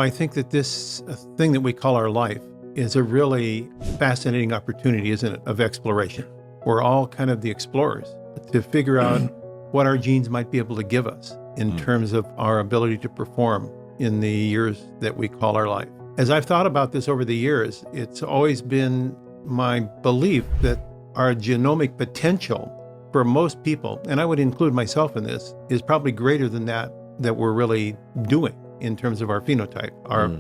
I think that this thing that we call our life is a really fascinating opportunity, isn't it, of exploration. We're all kind of the explorers to figure out what our genes might be able to give us in terms of our ability to perform in the years that we call our life. As I've thought about this over the years, it's always been my belief that our genomic potential for most people, and I would include myself in this, is probably greater than that we're really doing in terms of our phenotype,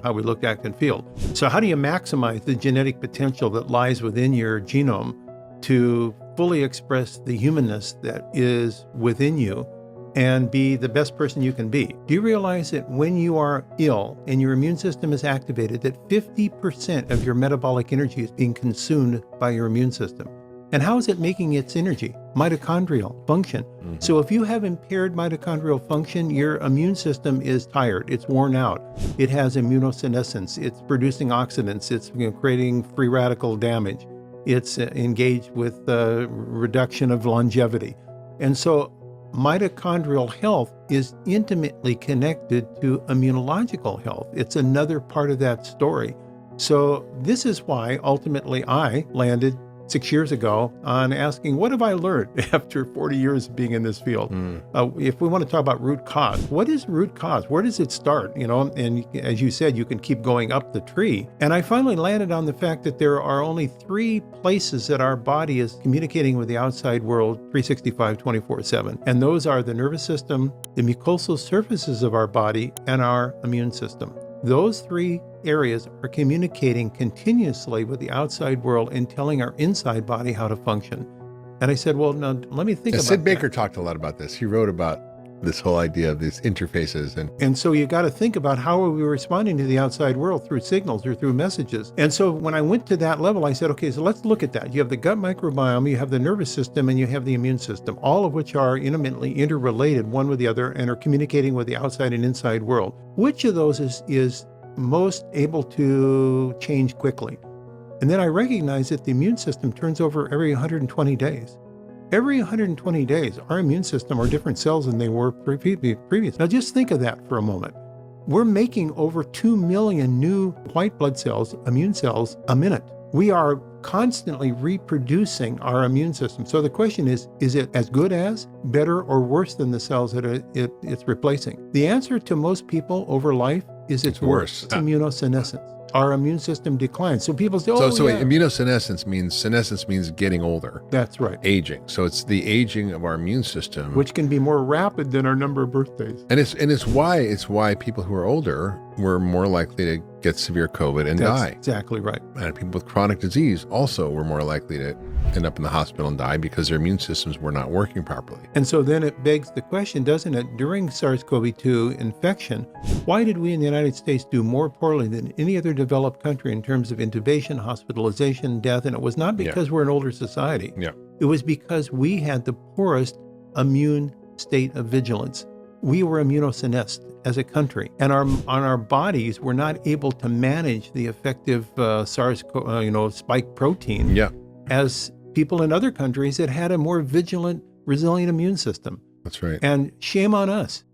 how we look, act, and feel. So how do you maximize the genetic potential that lies within your genome to fully express the humanness that is within you and be the best person you can be? Do you realize that when you are ill and your immune system is activated, that 50% of your metabolic energy is being consumed by your immune system? And how is it making its energy? Mitochondrial function. So if you have impaired mitochondrial function, your immune system is tired, it's worn out, it has immunosenescence, it's producing oxidants, it's creating free radical damage, it's engaged with reduction of longevity. And so mitochondrial health is intimately connected to immunological health. It's another part of that story. So this is why ultimately I landed 6 years ago on asking, what have I learned after 40 years of being in this field? If we want to talk about root cause, what is root cause? Where does it start? And as you said, you can keep going up the tree. And I finally landed on the fact that there are only 3 places that our body is communicating with the outside world 365, 24/7. And those are the nervous system, the mucosal surfaces of our body, and our immune system. Those 3 areas are communicating continuously with the outside world and telling our inside body how to function. And I said, well, now let me think about Sid Baker talked a lot about this. He wrote about this whole idea of these interfaces. And so you got to think about how are we responding to the outside world through signals or through messages. And so when I went to that level, I said, okay, so let's look at that. You have the gut microbiome, you have the nervous system, and you have the immune system, all of which are intimately interrelated one with the other and are communicating with the outside and inside world. Which of those is most able to change quickly? And then I recognized that the immune system turns over every 120 days. Every 120 days, our immune system are different cells than they were previous. Now just think of that for a moment. We're making over 2 million new white blood cells, immune cells, a minute. We are constantly reproducing our immune system. So the question is it as good as, better, or worse than the cells that it's replacing? The answer to most people over life is it's worse. It's immunosenescence. Our immune system declines. So people say, So immunosenescence means getting older. That's right. Aging. So it's the aging of our immune system, which can be more rapid than our number of birthdays. And it's why people who are older were more likely to get severe COVID and die. That's exactly right. And people with chronic disease also were more likely to end up in the hospital and die because their immune systems were not working properly. And so then it begs the question, doesn't it, during SARS-CoV-2 infection, why did we in the United States do more poorly than any other developed country in terms of intubation, hospitalization, death? And it was not because we're an older society. It was because we had the poorest immune state of vigilance. We were immunosenesced as a country, and our bodies were not able to manage the effective SARS, spike protein as people in other countries that had a more vigilant, resilient immune system. That's right. And shame on us.